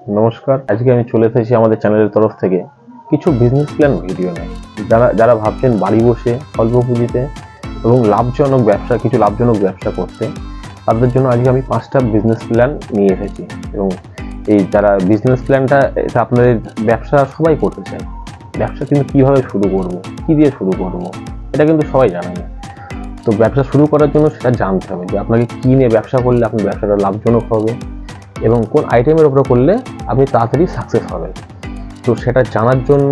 নমস্কার, আজকে আমি চলে এসেছি আমাদের চ্যানেলের তরফ থেকে কিছু বিজনেস প্ল্যান ভিডিও নিয়ে। যারা ভাবছেন বাড়ি বসে অল্প পুঁজিতে এবং কিছু লাভজনক ব্যবসা করতে, তাদের জন্য আজকে আমি 5টা বিজনেস প্ল্যান নিয়ে এসেছি। এবং এই যারা বিজনেস প্ল্যানটা, এটা আপনাদের ব্যবসা সবাই করতে চায়। ব্যবসা কিন্তু কীভাবে শুরু করব, কী দিয়ে শুরু করব, এটা কিন্তু সবাই জানে না। তো ব্যবসা শুরু করার জন্য সেটা জানতে হবে যে আপনাকে কী নিয়ে ব্যবসা করলে আপনার ব্যবসাটা লাভজনক হবে এবং কোন আইটেমের উপরে করলে আপনি তাড়াতাড়ি সাকসেস হবেন। তো সেটা জানার জন্য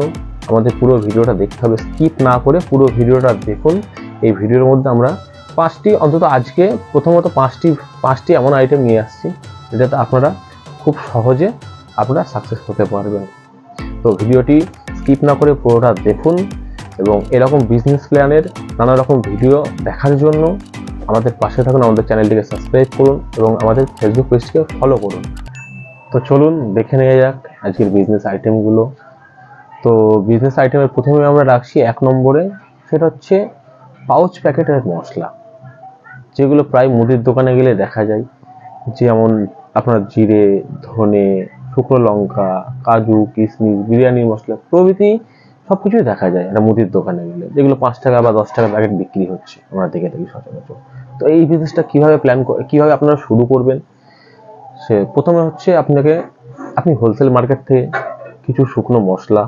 আমাদের পুরো ভিডিওটা দেখতে হবে, স্কিপ না করে পুরো ভিডিওটা দেখুন। এই ভিডিওর মধ্যে আমরা অন্তত আজকে প্রথমত পাঁচটি এমন আইটেম নিয়ে আসছি যেটাতে আপনারা খুব সহজে সাকসেস হতে পারবেন। তো ভিডিওটি স্কিপ না করে পুরোটা দেখুন এবং এরকম বিজনেস প্ল্যানের নানা রকম ভিডিও দেখার জন্য আমাদের পাশে থাকুন, আমাদের চ্যানেলটিকে সাবস্ক্রাইব করুন এবং আমাদের ফেসবুক পেজটিকে ফলো করুন। তো চলুন দেখে নেওয়া যাক আজকের বিজনেস আইটেমগুলো। তো বিজনেস আইটেমের প্রথমে আমরা রাখছি 1 নম্বরে, সেটা হচ্ছে পাউচ প্যাকেটের মশলা, যেগুলো প্রায় মুদির দোকানে গেলে দেখা যায়। যেমন আপনার জিরে, ধনে, শুকনো লঙ্কা, কাজু, কিশমিশ, বিরিয়ানি মশলা প্রভৃতি সব কিছুই দেখা যায় একটা মুদির দোকানে গেলে, যেগুলো 5 টাকা বা 10 টাকা প্যাকেট বিক্রি হচ্ছে, আমরা দেখে থাকি সচরাচর। তো এই বিজনেসটা কিভাবে আপনারা শুরু করবেন, সে প্রথমে হচ্ছে আপনি হোলসেল মার্কেট থেকে কিছু শুকনো মশলা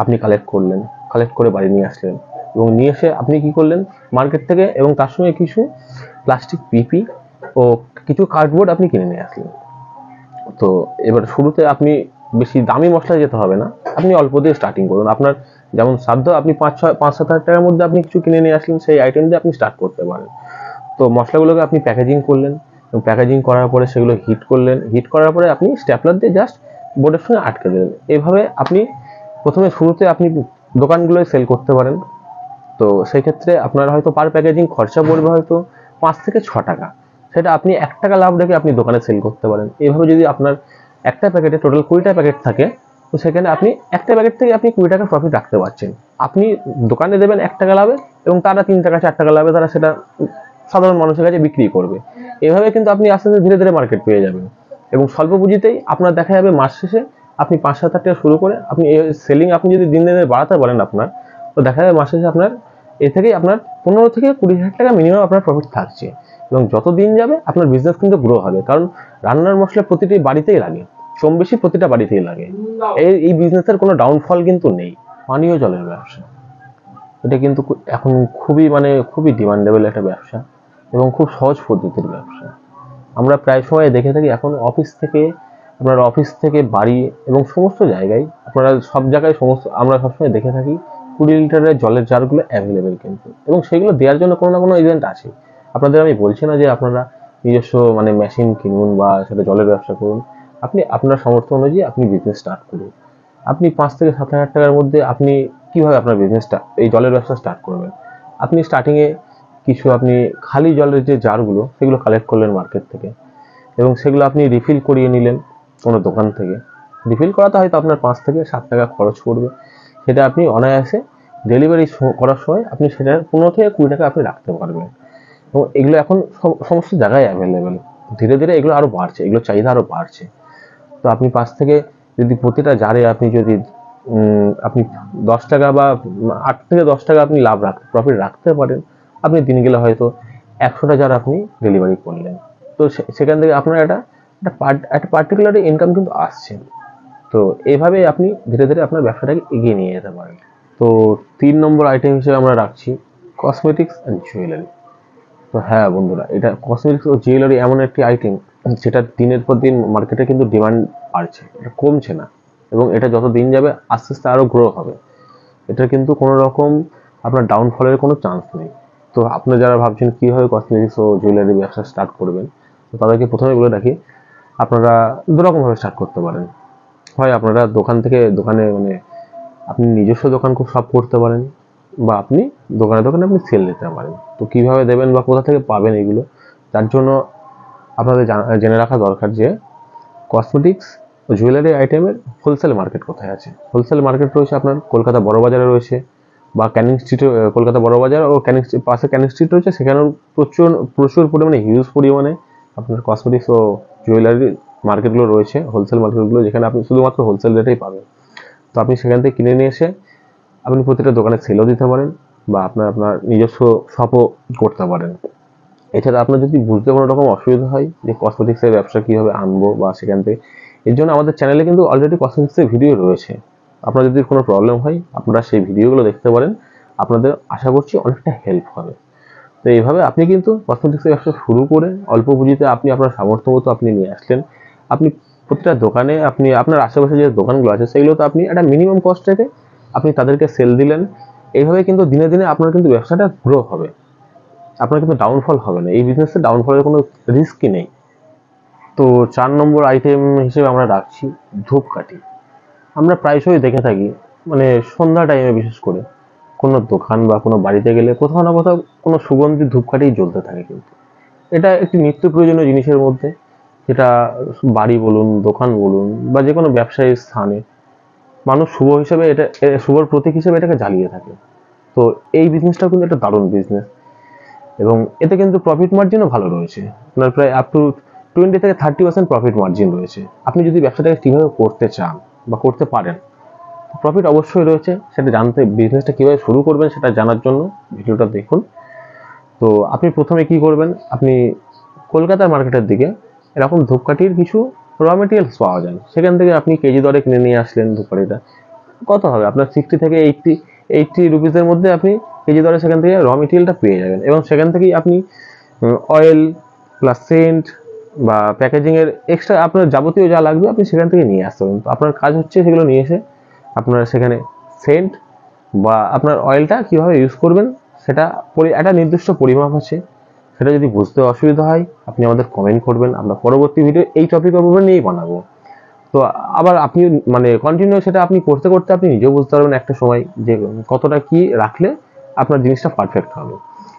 আপনি কালেক্ট করে বাড়ি নিয়ে আসলেন এবং নিয়ে এসে আপনি কি করলেন, মার্কেট থেকে এবং তার সঙ্গে কিছু প্লাস্টিক পিপি ও কিছু কার্ডবোর্ড আপনি কিনে নিয়ে আসলেন। তো এবার শুরুতে আপনি বেশি দামি মশলা যেতে হবে না, আপনি অল্প দিয়ে স্টার্টিং করুন। আপনার যেমন সাধ্য, আপনি 5-7 হাজার টাকার মধ্যে আপনি কিছু কিনে নিয়ে আসলেন, সেই আইটেম দিয়ে আপনি স্টার্ট করতে পারেন। তো মশলাগুলোকে আপনি প্যাকেজিং করলেন এবং প্যাকেজিং করার পরে সেগুলো হিট করার পরে আপনি স্ট্যাপলার দিয়ে জাস্ট বোর্ডের সঙ্গে আটকে দেবেন। এইভাবে আপনি শুরুতে আপনি দোকানগুলোয় সেল করতে পারেন। তো সেই ক্ষেত্রে আপনার হয়তো পার প্যাকেজিং খরচা পড়বে হয়তো 5 থেকে 6 টাকা, সেটা আপনি 1 টাকা লাভ রেখে আপনি দোকানে সেল করতে পারেন। এইভাবে যদি আপনার একটা প্যাকেটে টোটাল 20টা প্যাকেট থাকে, তো সেখানে আপনি একটা প্যাকেট থেকে আপনি 20 টাকা প্রফিট রাখতে পারছেন। আপনি দোকানে দেবেন 1 টাকা লাভে এবং তারা 3 টাকা 4 টাকা লাভে তারা সেটা সাধারণ মানুষের কাছে বিক্রি করবে। এভাবে কিন্তু আপনি আস্তে আস্তে ধীরে ধীরে মার্কেট পেয়ে যাবেন এবং স্বল্প পুঁজিতেই আপনার দেখা যাবে মাস শেষে আপনি 5-7 হাজার টাকা শুরু করে আপনি সেলিং আপনি যদি দিন দিনে বাড়াতে পারেন আপনার, তো দেখা যাবে মাস শেষে আপনার এ থেকেই আপনার 15 থেকে 20 হাজার টাকা মিনিমাম আপনার প্রফিট থাকছে। এবং যত দিন যাবে আপনার বিজনেস কিন্তু গ্রো হবে, কারণ রান্নার মশলা প্রতিটি বাড়িতেই লাগে, কম বেশি প্রতিটা বাড়িতেই লাগে। এই বিজনেসের কোনো ডাউনফল কিন্তু নেই। পানীয় জলের ব্যবসা, এটা কিন্তু এখন খুবই ডিমান্ডেবল একটা ব্যবসা এবং খুব সহজ পদ্ধতির ব্যবসা। আমরা প্রায় সময় দেখে থাকি এখন অফিস থেকে বাড়ি এবং সমস্ত জায়গায় সব জায়গায় আমরা সবসময় দেখে থাকি 20 লিটারের জলের জারগুলো অ্যাভেলেবেল কিন্তু, এবং সেগুলো দেওয়ার জন্য কোনো না কোনো ইভেন্ট আছে। আপনাদের আমি বলছি না যে আপনারা নিজস্ব মেশিন কিনুন বা সেটা জলের ব্যবসা করুন, আপনি আপনার সামর্থ্য অনুযায়ী আপনি বিজনেস স্টার্ট করুন। আপনি 5 থেকে 7 হাজার টাকার মধ্যে আপনি কিভাবে আপনার বিজনেসটা, এই জলের ব্যবসা স্টার্ট করবেন। আপনি স্টার্টিংয়ে কিছু আপনি খালি জলের যে জারগুলো সেগুলো কালেক্ট করলেন মার্কেট থেকে এবং সেগুলো আপনি রিফিল করিয়ে নিলেন কোনো দোকান থেকে। রিফিল করাতে হয়তো আপনার 5 থেকে 7 টাকা খরচ পড়বে, সেটা আপনি অনায়াসে ডেলিভারি করার সময় আপনি সেটা 15 থেকে 20 টাকা আপনি রাখতে পারবেন। এবং এগুলো এখন সমস্ত জায়গায় অ্যাভেলেবেল। ধীরে ধীরে এগুলো আরও বাড়ছে, এগুলোর চাহিদা আরও বাড়ছে। তো আপনি 5 থেকে যদি প্রতিটা জারে আপনি 10 টাকা বা 8 থেকে 10 টাকা আপনি প্রফিট রাখতে পারেন, আপনি দিন গেলে হয়তো 100টা জার আপনি ডেলিভারি করলেন। তো সেখান থেকে আপনার একটা পার্টিকুলার ইনকাম কিন্তু আসছে। তো এইভাবেই আপনি ধীরে ধীরে আপনার ব্যবসাটাকে এগিয়ে নিয়ে যেতে পারেন। তো 3 নম্বর আইটেম হিসেবে আমরা রাখছি কসমেটিক্স অ্যান্ড জুয়েলারি। তো হ্যাঁ বন্ধুরা, এটা কসমেটিক্স ও জুয়েলারি এমন একটি আইটেম যেটা দিনের পর দিন মার্কেটে কিন্তু ডিমান্ড বাড়ছে, এটা কমছে না এবং এটা যত দিন যাবে আস্তে আস্তে আরও গ্রো হবে। এটা কিন্তু কোনো রকম আপনার ডাউনফলের কোনো চান্স নেই। তো আপনারা যারা ভাবছেন কীভাবে কসমেটিক্স ও জুয়েলারি ব্যবসা স্টার্ট করবেন, তো তাদেরকে প্রথমে বলে রাখি, আপনারা দুরকমভাবে স্টার্ট করতে পারেন। হয় আপনারা দোকানে আপনি নিজস্ব দোকান খুব সব করতে পারেন, বা আপনি দোকানে আপনি সেল দিতে পারেন। তো কিভাবে দেবেন বা কোথা থেকে পাবেন এগুলো, তার জন্য আপনাদের জেনে রাখা দরকার যে কসমেটিক্স ও জুয়েলারি আইটেমের হোলসেল মার্কেট কোথায় আছে। হোলসেল মার্কেট রয়েছে আপনার কলকাতা বড় বাজারে রয়েছে, বা ক্যানিং স্ট্রিটে, কলকাতা বড় বাজার ও পাশে ক্যানিং স্ট্রিট রয়েছে, সেখানেও প্রচুর পরিমাণে হিউজ পরিমাণে আপনার কসমেটিক্স ও জুয়েলারি মার্কেটগুলো রয়েছে, হোলসেল মার্কেটগুলো, যেখানে আপনি শুধুমাত্র হোলসেল রেটেই পাবেন। তো আপনি সেখান থেকে কিনে নিয়ে এসে আপনি প্রতিটা দোকানে সেলও দিতে পারেন বা আপনার নিজস্ব শপও করতে পারেন। এছাড়া আপনার যদি বুঝতে কোনো রকম অসুবিধা হয় যে কসমেটিক্সের ব্যবসা কীভাবে আনবো বা সেখান থেকে, এর জন্য আমাদের চ্যানেলে কিন্তু অলরেডি কসমেটিক্সের ভিডিও রয়েছে। আপনার যদি কোনো প্রবলেম হয় আপনারা সেই ভিডিওগুলো দেখতে পারেন, আপনাদের আশা করছি অনেকটা হেল্প হবে। তো এইভাবে আপনি কিন্তু কসমেটিক্সের ব্যবসা শুরু করে অল্প পুঁজিতে আপনি আপনার সামর্থ্য মতো আপনি নিয়ে আসলেন। আপনি প্রতিটা দোকানে, আপনি আপনার আশেপাশে যে দোকানগুলো আছে সেগুলোতে আপনি একটা মিনিমাম কস্ট রেখে আপনি তাদেরকে সেল দিলেন। এইভাবে কিন্তু দিনে দিনে আপনার কিন্তু ব্যবসাটা গ্রো হবে, আপনার কিন্তু ডাউনফল হবে না। এই বিজনেসে ডাউনফলের কোনো রিস্কই নেই। তো 4 নম্বর আইটেম হিসেবে আমরা রাখছি ধূপকাঠি। আমরা প্রায়শই দেখে থাকি, মানে সন্ধ্যা টাইমে বিশেষ করে কোনো দোকান বা কোনো বাড়িতে গেলে কোথাও না কোথাও কোনো সুগন্ধি ধূপকাঠি জ্বলতে থাকে। কিন্তু এটা একটি নিত্য প্রয়োজনীয় জিনিসের মধ্যে, যেটা বাড়ি বলুন, দোকান বলুন বা যে কোনো ব্যবসায়ী স্থানে মানুষ শুভ হিসেবে এটা, শুভর প্রতীক হিসেবে এটাকে জ্বালিয়ে থাকে। তো এই বিজনেসটাও কিন্তু একটা দারুণ বিজনেস এবং এতে কিন্তু প্রফিট মার্জিনও ভালো রয়েছে। আপনার প্রায় আপ টু 20 থেকে 30% প্রফিট মার্জিন রয়েছে। আপনি যদি ব্যবসাটাকে ঠিকভাবে করতে চান বা করতে পারেন, প্রফিট অবশ্যই রয়েছে। সেটা জানতে, বিজনেসটা কীভাবে শুরু করবেন সেটা জানার জন্য ভিডিওটা দেখুন। তো আপনি প্রথমে কি করবেন, আপনি কলকাতার মার্কেটের দিকে এরকম ধূপকাঠির কিছু র মেটেরিয়ালস পাওয়া যায়, সেখান থেকে আপনি কেজি দরে কিনে নিয়ে আসলেন। ধূপকাঠিটা কত হবে আপনার 60 থেকে 80 রুপিসের মধ্যে আপনি কেজি দরে সেখান থেকে র মেটেরিয়ালটা পেয়ে যাবেন এবং সেখান থেকেই আপনি অয়েল প্লাস সেন্ট বা প্যাকেজিংয়ের এক্সট্রা আপনার যাবতীয় যা লাগবে আপনি সেখান থেকে নিয়ে আসতে পারেন। তো আপনার কাজ হচ্ছে সেগুলো নিয়ে এসে আপনার সেখানে সেন্ট বা আপনার অয়েলটা কীভাবে ইউজ করবেন সেটা একটা নির্দিষ্ট পরিমাপ আছে। সেটা যদি বুঝতে অসুবিধা হয় আপনি আমাদের কমেন্ট করবেন, আমরা পরবর্তী ভিডিও এই টপিকের উপর নিয়েই বানাবো। তো আবার আপনি মানে কন্টিনিউ সেটা আপনি করতে করতে আপনি নিজেও বুঝতে পারবেন একটা সময় যে কতটা কি রাখলে আপনার জিনিসটা পারফেক্ট হবে।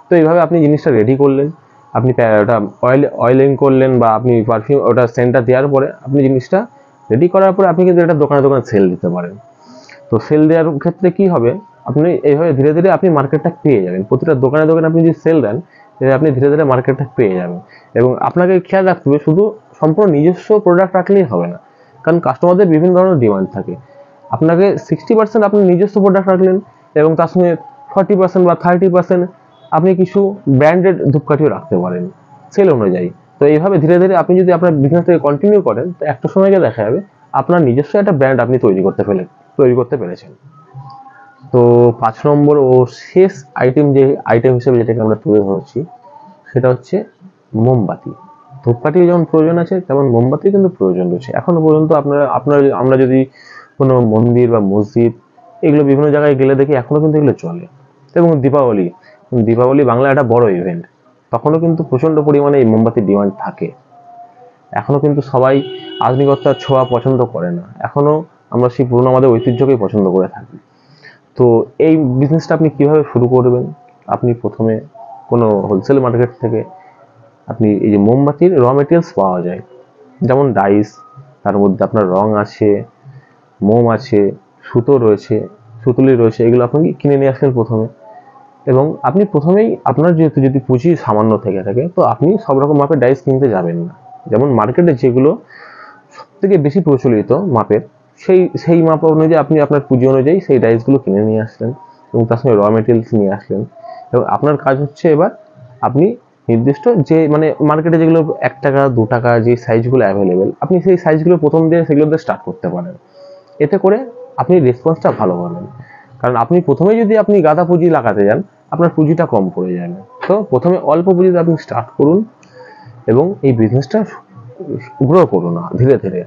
তো এইভাবে আপনি জিনিসটা রেডি করলেন, আপনি ওটা অয়েলিং করলেন বা আপনি পারফিউম ওটা সেন্টটা দেওয়ার পরে আপনি জিনিসটা রেডি করার পরে আপনি কিন্তু এটা দোকানে দোকানে সেল দিতে পারেন। তো সেল দেওয়ার ক্ষেত্রে কি হবে, আপনি এইভাবে ধীরে ধীরে আপনি মার্কেটটা পেয়ে যাবেন। প্রতিটা দোকানে দোকানে আপনি যদি সেল দেন আপনি ধীরে ধীরে মার্কেটটা পেয়ে যাবেন। এবং আপনাকে খেয়াল রাখতে হবে, শুধু সম্পূর্ণ নিজস্ব প্রোডাক্ট রাখলেই হবে না, কারণ কাস্টমারদের বিভিন্ন ধরনের ডিমান্ড থাকে। আপনাকে 60% আপনি নিজস্ব প্রোডাক্ট রাখলেন এবং তার সঙ্গে 40% বা 30% আপনি কিছু ব্র্যান্ডেড ধূপকাঠিও রাখতে পারেন সেল অনুযায়ী। তো এইভাবে ধীরে ধীরে আপনি যদি আপনার বিজনেসটাকে কন্টিনিউ করেন তো একটা সময় গিয়ে দেখা যাবে আপনার নিজস্ব একটা ব্র্যান্ড আপনি তৈরি করতে পেরেছেন। তো 5 নম্বর ও শেষ আইটেম হিসেবে যেটাকে আমরা তুলে ধরছি সেটা হচ্ছে মোমবাতি। ধূপকাঠি যেমন প্রয়োজন আছে তেমন মোমবাতি কিন্তু প্রয়োজন রয়েছে। এখনো পর্যন্ত আমরা যদি কোনো মন্দির বা মসজিদ এগুলো বিভিন্ন জায়গায় গেলে দেখি এখনো কিন্তু এগুলো চলে। এবং দীপাবলি বাংলা একটা বড় ইভেন্ট, তখনও কিন্তু প্রচন্ড পরিমাণে এই মোমবাতির ডিমান্ড থাকে। এখনো কিন্তু সবাই আধুনিকতার ছোঁয়া পছন্দ করে না, এখনো আমরা সেই পুরনো আমাদের ঐতিহ্যকেই পছন্দ করে থাকি। তো এই বিজনেসটা আপনি কিভাবে শুরু করবেন, আপনি প্রথমে কোনো হোলসেল মার্কেট থেকে আপনি এই যে মোমবাতির র মেটেরিয়ালস পাওয়া যায়, যেমন ডাইস, তার মধ্যে আপনার রং আছে, মোম আছে, সুতো রয়েছে, সুতুলি রয়েছে, এগুলো আপনি কিনে নিয়ে আসলেন প্রথমে। এবং আপনি প্রথমেই আপনার যেহেতু যদি পুঁজি সামান্য থেকে থাকে তো আপনি সব রকম মাপের ডাইস কিনতে যাবেন না। যেমন মার্কেটে যেগুলো সব থেকে বেশি প্রচলিত মাপের সেই মাপ অনুযায়ী আপনি আপনার পুঁজি অনুযায়ী সেই ডাইসগুলো কিনে নিয়ে আসলেন এবং তার সঙ্গে র মেটেরিয়ালস নিয়ে আসলেন। এবং আপনার কাজ হচ্ছে এবার আপনি নির্দিষ্ট যে মানে মার্কেটে যেগুলো 1 টাকা 2 টাকা যে সাইজগুলো অ্যাভেলেবেল আপনি সেই সাইজগুলো প্রথম দিয়ে সেগুলো দিয়ে স্টার্ট করতে পারেন। এতে করে আপনি রেসপন্সটা ভালো পাবেন, কারণ আপনি প্রথমে যদি আপনি গাদা পুঁজি লাগাতে যান আপনার পুঁজিটা কম পড়ে যাবে। তো প্রথমে অল্প পুঁজিতে আপনি স্টার্ট করুন এবং এই বিজনেসটা গ্রো করুন না ধীরে ধীরে,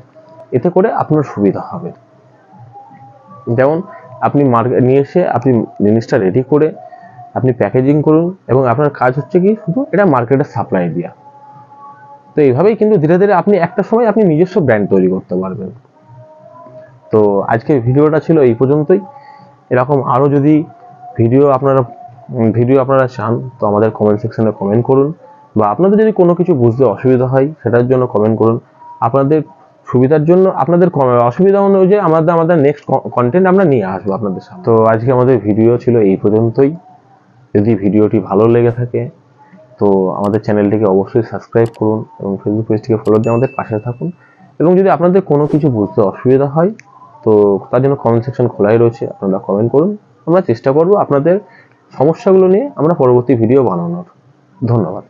এতে করে আপনার সুবিধা হবে। যেমন আপনি মার্কেট নিয়ে এসে আপনি জিনিসটা রেডি করে আপনি প্যাকেজিং করুন এবং আপনার কাজ হচ্ছে কি শুধু এটা মার্কেটে সাপ্লাই দেওয়া। তো এইভাবেই কিন্তু ধীরে ধীরে আপনি একটা সময় আপনি নিজস্ব ব্র্যান্ড তৈরি করতে পারবেন। তো আজকের ভিডিওটা ছিল এই পর্যন্তই। এরকম আরও যদি ভিডিও আপনারা চান তো আমাদের কমেন্ট সেকশনে কমেন্ট করুন, বা আপনাদের যদি কোনো কিছু বুঝতে অসুবিধা হয় সেটার জন্য কমেন্ট করুন। আপনাদের সুবিধার জন্য, আপনাদের অসুবিধা অনুযায়ী আমাদের নেক্সট কন্টেন্ট আমরা নিয়ে আসবো আপনাদের সামনে। তো আজকে আমাদের ভিডিও ছিল এই পর্যন্তই। যদি ভিডিওটি ভালো লেগে থাকে তো আমাদের চ্যানেলটিকে অবশ্যই সাবস্ক্রাইব করুন এবং ফেসবুক পেজটিকে ফলো দিয়ে আমাদের পাশে থাকুন এবং যদি আপনাদের কোনো কিছু বুঝতে অসুবিধা হয় তো তার জন্য কমেন্ট সেকশন খোলাই রয়েছে, আপনারা কমেন্ট করুন। আমরা চেষ্টা করব আপনাদের সমস্যাগুলো নিয়ে আমরা পরবর্তী ভিডিও বানানোর। ধন্যবাদ।